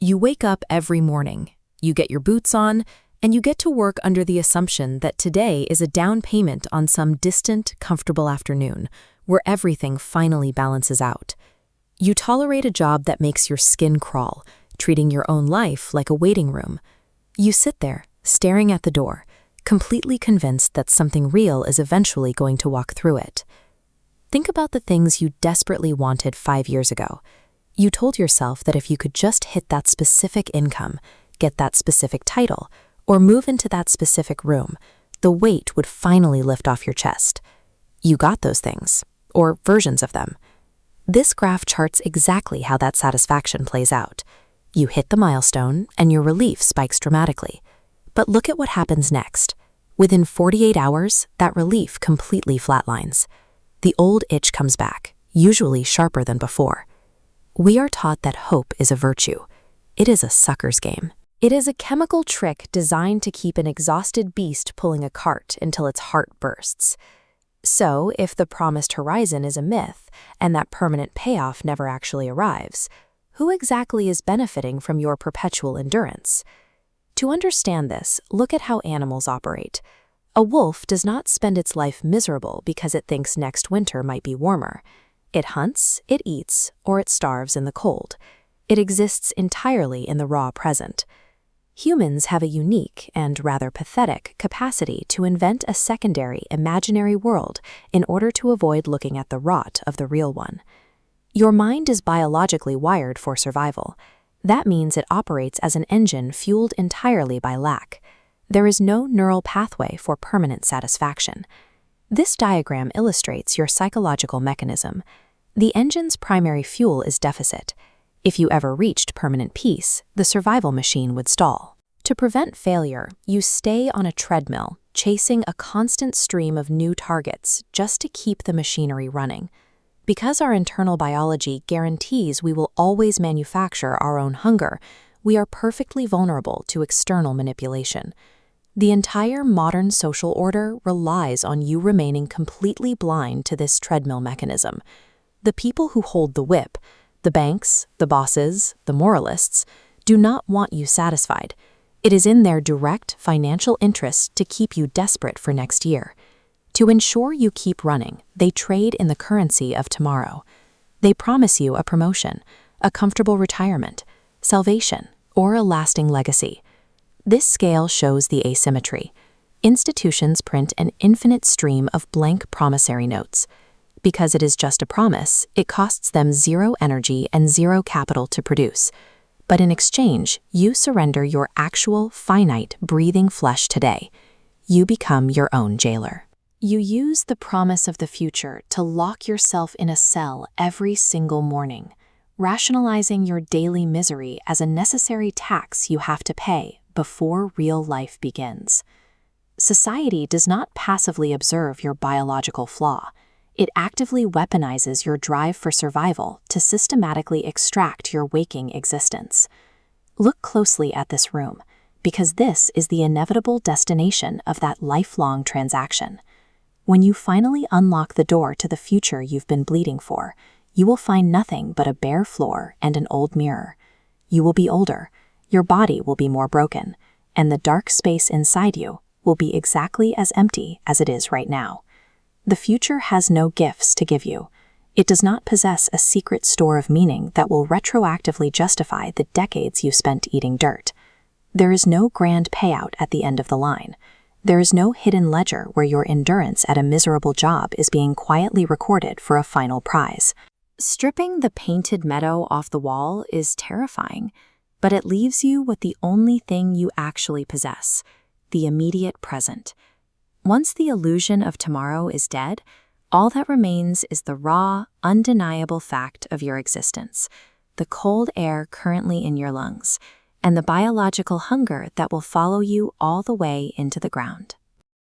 You wake up every morning, you get your boots on, and you get to work under the assumption that today is a down payment on some distant, comfortable afternoon where everything finally balances out. You tolerate a job that makes your skin crawl, treating your own life like a waiting room. You sit there, staring at the door, completely convinced that something real is eventually going to walk through it. Think about the things you desperately wanted 5 years ago. You told yourself that if you could just hit that specific income, get that specific title, or move into that specific room, the weight would finally lift off your chest. You got those things, or versions of them. This graph charts exactly how that satisfaction plays out. You hit the milestone, and your relief spikes dramatically. But look at what happens next. Within 48 hours, that relief completely flatlines. The old itch comes back, usually sharper than before. We are taught that hope is a virtue. It is a sucker's game. It is a chemical trick designed to keep an exhausted beast pulling a cart until its heart bursts. So, if the promised horizon is a myth, and that permanent payoff never actually arrives, who exactly is benefiting from your perpetual endurance? To understand this, look at how animals operate. A wolf does not spend its life miserable because it thinks next winter might be warmer. It hunts, it eats, or it starves in the cold. It exists entirely in the raw present. Humans have a unique and rather pathetic capacity to invent a secondary, imaginary world in order to avoid looking at the rot of the real one. Your mind is biologically wired for survival. That means it operates as an engine fueled entirely by lack. There is no neural pathway for permanent satisfaction. This diagram illustrates your psychological mechanism. The engine's primary fuel is deficit. If you ever reached permanent peace, the survival machine would stall. To prevent failure, you stay on a treadmill, chasing a constant stream of new targets just to keep the machinery running. Because our internal biology guarantees we will always manufacture our own hunger, we are perfectly vulnerable to external manipulation. The entire modern social order relies on you remaining completely blind to this treadmill mechanism. The people who hold the whip, the banks, the bosses, the moralists, do not want you satisfied. It is in their direct financial interest to keep you desperate for next year. To ensure you keep running, they trade in the currency of tomorrow. They promise you a promotion, a comfortable retirement, salvation, or a lasting legacy. This scale shows the asymmetry. Institutions print an infinite stream of blank promissory notes. Because it is just a promise, it costs them zero energy and zero capital to produce. But in exchange, you surrender your actual, finite, breathing flesh today. You become your own jailer. You use the promise of the future to lock yourself in a cell every single morning, rationalizing your daily misery as a necessary tax you have to pay before real life begins. Society does not passively observe your biological flaw. It actively weaponizes your drive for survival to systematically extract your waking existence. Look closely at this room, because this is the inevitable destination of that lifelong transaction. When you finally unlock the door to the future you've been bleeding for, you will find nothing but a bare floor and an old mirror. You will be older, your body will be more broken, and the dark space inside you will be exactly as empty as it is right now. The future has no gifts to give you. It does not possess a secret store of meaning that will retroactively justify the decades you spent eating dirt. There is no grand payout at the end of the line. There is no hidden ledger where your endurance at a miserable job is being quietly recorded for a final prize. Stripping the painted meadow off the wall is terrifying, but it leaves you with the only thing you actually possess, the immediate present. Once the illusion of tomorrow is dead, all that remains is the raw, undeniable fact of your existence, the cold air currently in your lungs, and the biological hunger that will follow you all the way into the ground.